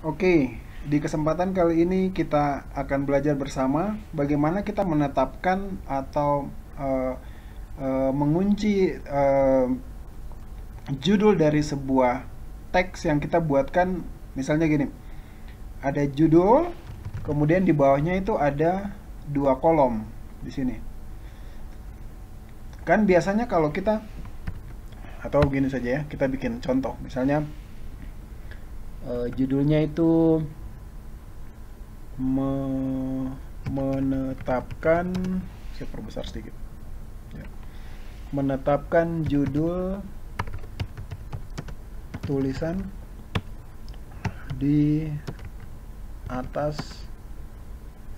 Oke, di kesempatan kali ini kita akan belajar bersama bagaimana kita menetapkan atau eh, mengunci judul dari sebuah teks yang kita buatkan. Misalnya gini, ada judul, kemudian di bawahnya itu ada dua kolom di sini. Kan biasanya kalau kita, atau gini saja ya, kita bikin contoh. Misalnya judulnya itu menetapkan, saya perbesar sedikit ya. Menetapkan judul tulisan di atas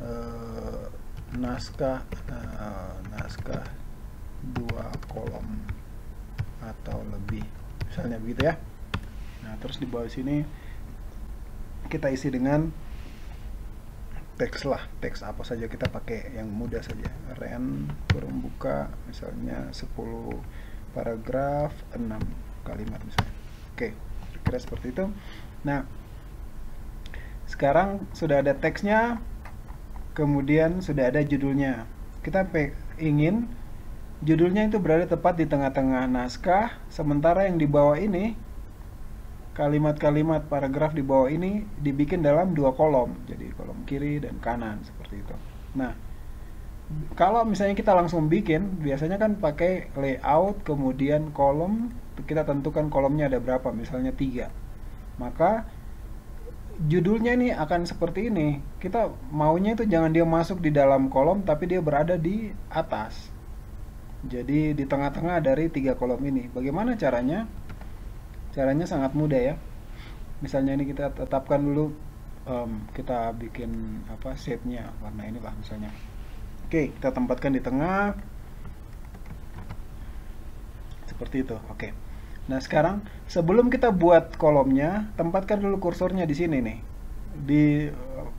eh, naskah dua kolom atau lebih, misalnya begitu ya. Nah, terus di bawah sini kita isi dengan teks lah, teks apa saja, kita pakai yang mudah saja. Ren kurung buka, misalnya 10 paragraf 6 kalimat misalnya. Oke, kira seperti itu. Nah, sekarang sudah ada teksnya, kemudian sudah ada judulnya. Kita ingin judulnya itu berada tepat di tengah-tengah naskah, sementara yang di bawah ini, kalimat-kalimat paragraf di bawah ini dibikin dalam dua kolom, jadi kolom kiri dan kanan seperti itu. Nah, kalau misalnya kita langsung bikin, biasanya kan pakai layout, kemudian kolom, kita tentukan kolomnya ada berapa, misalnya 3. Maka judulnya ini akan seperti ini. Kita maunya itu jangan dia masuk di dalam kolom, tapi dia berada di atas. Jadi di tengah-tengah dari 3 kolom ini. Bagaimana caranya? Caranya sangat mudah ya. Misalnya ini kita tetapkan dulu, kita bikin apa, shape-nya warna ini lah misalnya. Oke, kita tempatkan di tengah seperti itu. Oke. Nah, sekarang sebelum kita buat kolomnya, tempatkan dulu kursornya di sini nih. Di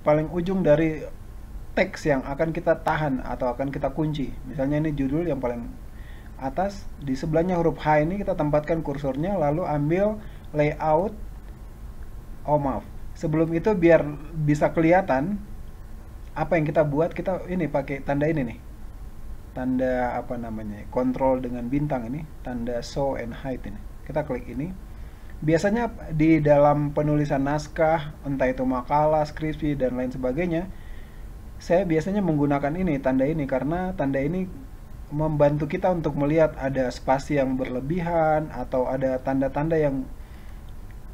paling ujung dari teks yang akan kita tahan atau akan kita kunci. Misalnya ini judul yang paling atas, di sebelahnya huruf H ini kita tempatkan kursornya, lalu ambil layout. Oh maaf, sebelum itu biar bisa kelihatan apa yang kita buat, kita ini pakai tanda ini nih, tanda apa namanya, kontrol dengan bintang ini, tanda show and hide ini. Kita klik ini. Biasanya di dalam penulisan naskah, entah itu makalah, skripsi dan lain sebagainya, saya biasanya menggunakan ini, tanda ini, karena tanda ini membantu kita untuk melihat ada spasi yang berlebihan atau ada tanda-tanda yang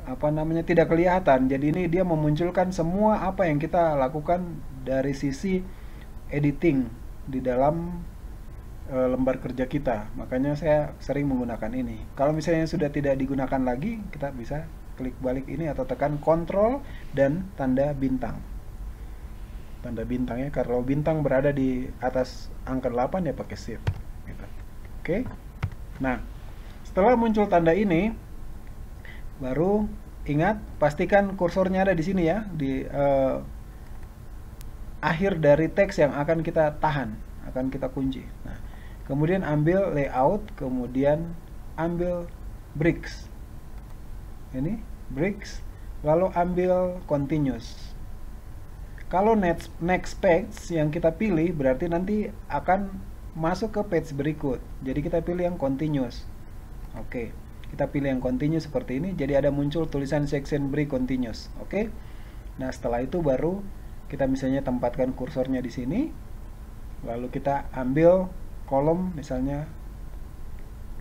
apa namanya tidak kelihatan. Jadi ini dia memunculkan semua apa yang kita lakukan dari sisi editing di dalam lembar kerja kita. Makanya saya sering menggunakan ini. Kalau misalnya sudah tidak digunakan lagi, kita bisa klik balik ini atau tekan Ctrl dan tanda bintang. Tanda bintangnya, kalau bintang berada di atas angka 8 ya pakai shift gitu. Oke. Nah, setelah muncul tanda ini, baru ingat pastikan kursornya ada di sini ya, di akhir dari teks yang akan kita tahan, akan kita kunci. Nah, kemudian ambil layout, kemudian ambil bricks. Ini bricks, lalu ambil continuous. Kalau next page yang kita pilih berarti nanti akan masuk ke page berikut. Jadi kita pilih yang continuous. Oke, kita pilih yang continuous seperti ini. Jadi ada muncul tulisan section break continuous. Oke. Nah, setelah itu baru kita misalnya tempatkan kursornya di sini. Lalu kita ambil kolom, misalnya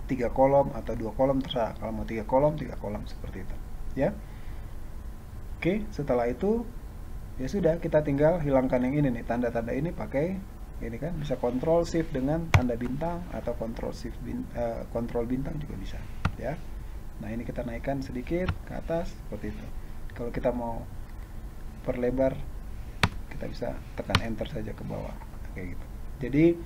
3 kolom atau 2 kolom, terserah. Kalau mau 3 kolom seperti itu. Ya. Oke, setelah itu ya sudah, kita tinggal hilangkan yang ini nih, tanda-tanda ini pakai ini kan, bisa Ctrl Shift dengan tanda bintang atau Ctrl Shift Ctrl bintang juga bisa ya. Nah, ini kita naikkan sedikit ke atas seperti itu. Kalau kita mau perlebar, kita bisa tekan enter saja ke bawah kayak gitu. Jadi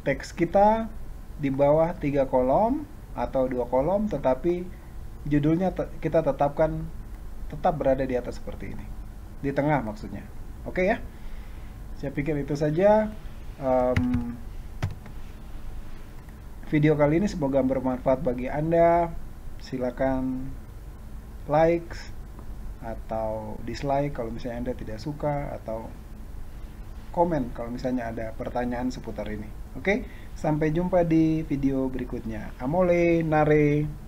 teks kita di bawah 3 kolom atau 2 kolom, tetapi judulnya kita tetapkan tetap berada di atas seperti ini, di tengah maksudnya. Oke ya, saya pikir itu saja video kali ini, semoga bermanfaat bagi Anda. Silakan like, atau dislike kalau misalnya Anda tidak suka, atau komen kalau misalnya ada pertanyaan seputar ini. Oke, sampai jumpa di video berikutnya. Amole, nare.